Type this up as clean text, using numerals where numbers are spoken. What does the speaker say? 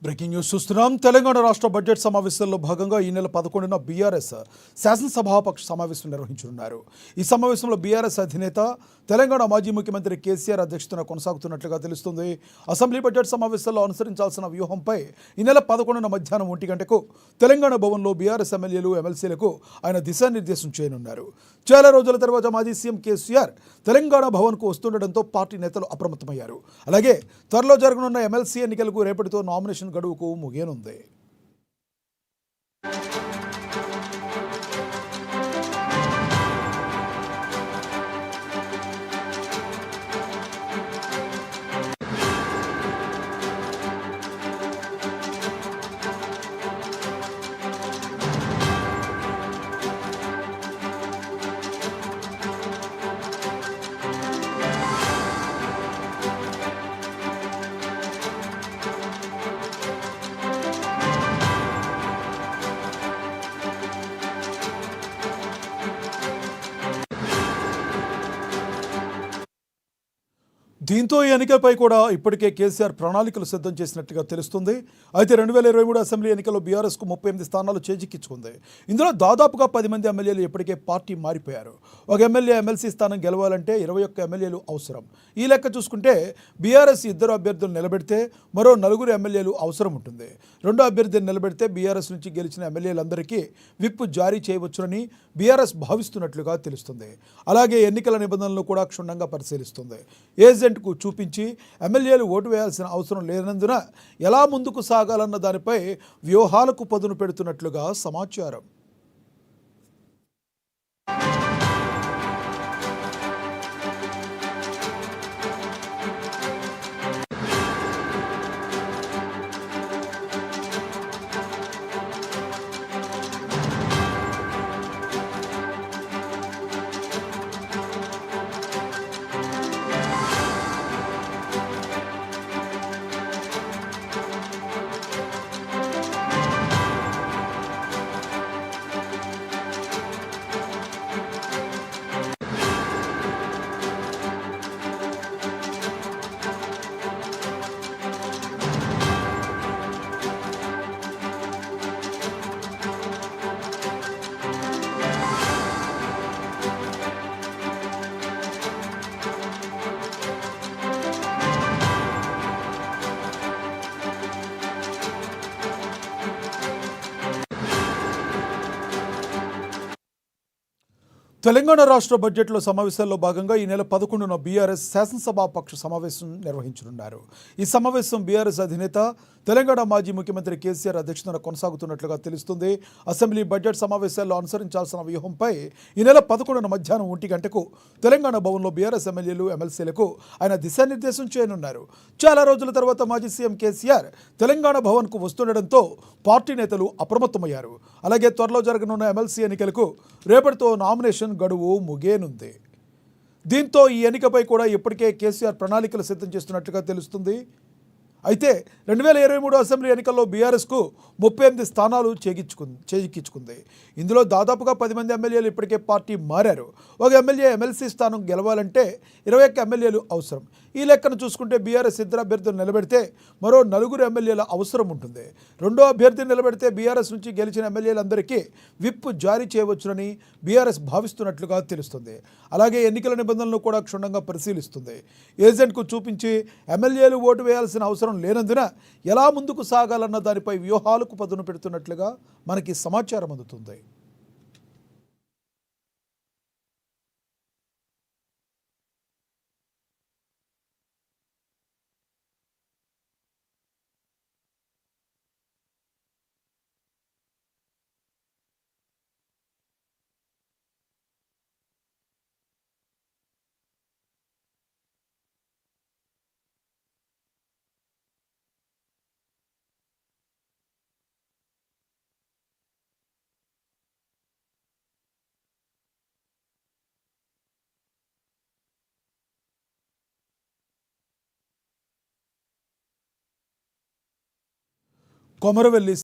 Breaking news చూస్తున్నాం. తెలంగాణ రాష్ట్ర budget సమావేశాల్లో భాగంగా ఈ నెల 11న బీఆర్ఎస్ శాసనసభాపక్ష సమావేశం నిర్వహించనున్నారు. ఈ సమావేశంలో బీఆర్ఎస్ అధినేత తెలంగాణ మాజీ ముఖ్యమంత్రి కేసీఆర్ అధ్యక్షతన కొనసాగుతున్నట్లుగా తెలుస్తుంది. అసెంబ్లీ బడ్జెట్ సమావేశాల్లో అనుసరించాల్సిన వ్యూహంపై ఈ నెల 11న మధ్యాహ్నం 1 గంటకు తెలంగాణ భవన్లో బీఆర్ఎస్ ఎమ్మెల్యేలు, ఎమ్మెల్సీలకు ఆయన దిశానిర్దేశం చేయనున్నారు. చాలా రోజుల తర్వాత మాజీ సీఎం కేసీఆర్ తెలంగాణ భవన్కు వస్తుండటంతో పార్టీ నేతలు అప్రమత్తమయ్యారు. అలాగే త్వరలో జరగనున్న ఎమ్మెల్సీ ఎన్నికలకు రేపటితో నామినేషన్ గడువుకు ముగియనుంది. దీంతో ఈ ఎన్నికలపై కూడా ఇప్పటికే కేసీఆర్ ప్రణాళికలు సిద్ధం చేసినట్టుగా తెలుస్తుంది. అయితే 2023 అసెంబ్లీ ఎన్నికల్లో బీఆర్ఎస్కు 38 స్థానాలు చేజిక్కించుకుంది. ఇందులో దాదాపుగా 10 మంది ఎమ్మెల్యేలు ఇప్పటికే పార్టీ మారిపోయారు. ఒక ఎమ్మెల్యే, ఎమ్మెల్సీ స్థానం గెలవాలంటే 21 ఎమ్మెల్యేలు అవసరం. ఈ లెక్క చూసుకుంటే బీఆర్ఎస్ 2 అభ్యర్థులు నిలబెడితే మరో 4 ఎమ్మెల్యేలు అవసరం ఉంటుంది. 2 అభ్యర్థిని నిలబెడితే బీఆర్ఎస్ నుంచి గెలిచిన ఎమ్మెల్యేలందరికీ విప్ జారీ చేయవచ్చునని బీఆర్ఎస్ భావిస్తున్నట్లుగా తెలుస్తుంది. అలాగే ఎన్నికల నిబంధనలు కూడా క్షుణ్ణంగా పరిశీలిస్తుంది. ఏజెంట్కు చూపించి ఎమ్మెల్యేలు ఓటు వేయాల్సిన అవసరం లేనందున ఎలా ముందుకు సాగాలన్న దానిపై వ్యూహాలకు పదును పెడుతున్నట్లుగా సమాచారం. తెలంగాణ రాష్ట్ర బడ్జెట్లో సమావేశాల్లో భాగంగా ఈ నెల 11న బీఆర్ఎస్ శాసనసభాపక్ష సమావేశం నిర్వహించనున్నారు. ఈ సమావేశం బీఆర్ఎస్ అధినేత తెలంగాణ మాజీ ముఖ్యమంత్రి కేసీఆర్ అధ్యక్షతన కొనసాగుతున్నట్లుగా తెలుస్తుంది. అసెంబ్లీ బడ్జెట్ సమావేశాల్లో అనుసరించాల్సిన వ్యూహంపై ఈ నెల 11న మధ్యాహ్నం 1 గంటకు తెలంగాణ భవన్లో బీఆర్ఎస్ ఎమ్మెల్యేలు, ఎమ్మెల్సీలకు ఆయన దిశానిర్దేశం చేయనున్నారు. చాలా రోజుల తర్వాత మాజీ సీఎం కేసీఆర్ తెలంగాణ భవన్కు వస్తుండటంతో పార్టీ నేతలు అప్రమత్తమయ్యారు. అలాగే త్వరలో జరగనున్న ఎమ్మెల్సీ ఎన్నికలకు రేపటితో నామినేషన్ గడువు ముగియనుంది. దీంతో ఈ ఎన్నికపై కూడా ఇప్పటికే కేసీఆర్ ప్రణాళికలు సిద్ధం చేస్తున్నట్లుగా తెలుస్తుంది. అయితే 2023 అసెంబ్లీ ఎన్నికల్లో బీఆర్ఎస్కు 38 స్థానాలు చేజిక్కించుకుంది. ఇందులో దాదాపుగా 10 మంది ఎమ్మెల్యేలు ఇప్పటికే పార్టీ మారారు. ఒక ఎమ్మెల్యే, ఎమ్మెల్సీ స్థానం గెలవాలంటే 21 ఎమ్మెల్యేలు అవసరం. ఈ లెక్కను చూసుకుంటే బీఆర్ఎస్ 2 అభ్యర్థులు నిలబెడితే మరో 4 ఎమ్మెల్యేల అవసరం ఉంటుంది. 2వ అభ్యర్థిని నిలబెడితే బీఆర్ఎస్ నుంచి గెలిచిన ఎమ్మెల్యేలందరికీ విప్ జారీ చేయవచ్చునని బీఆర్ఎస్ భావిస్తున్నట్లుగా తెలుస్తుంది. అలాగే ఎన్నికల నిబంధనలను కూడా క్షుణ్ణంగా పరిశీలిస్తుంది. ఏజెంట్కు చూపించి ఎమ్మెల్యేలు ఓటు వేయాల్సిన అవసరం లేనందున ఎలా ముందుకు సాగాలన్న దానిపై వ్యూహాలకు పదును పెడుతున్నట్లుగా మనకి సమాచారం అందుతుంది. కొమరవెల్లి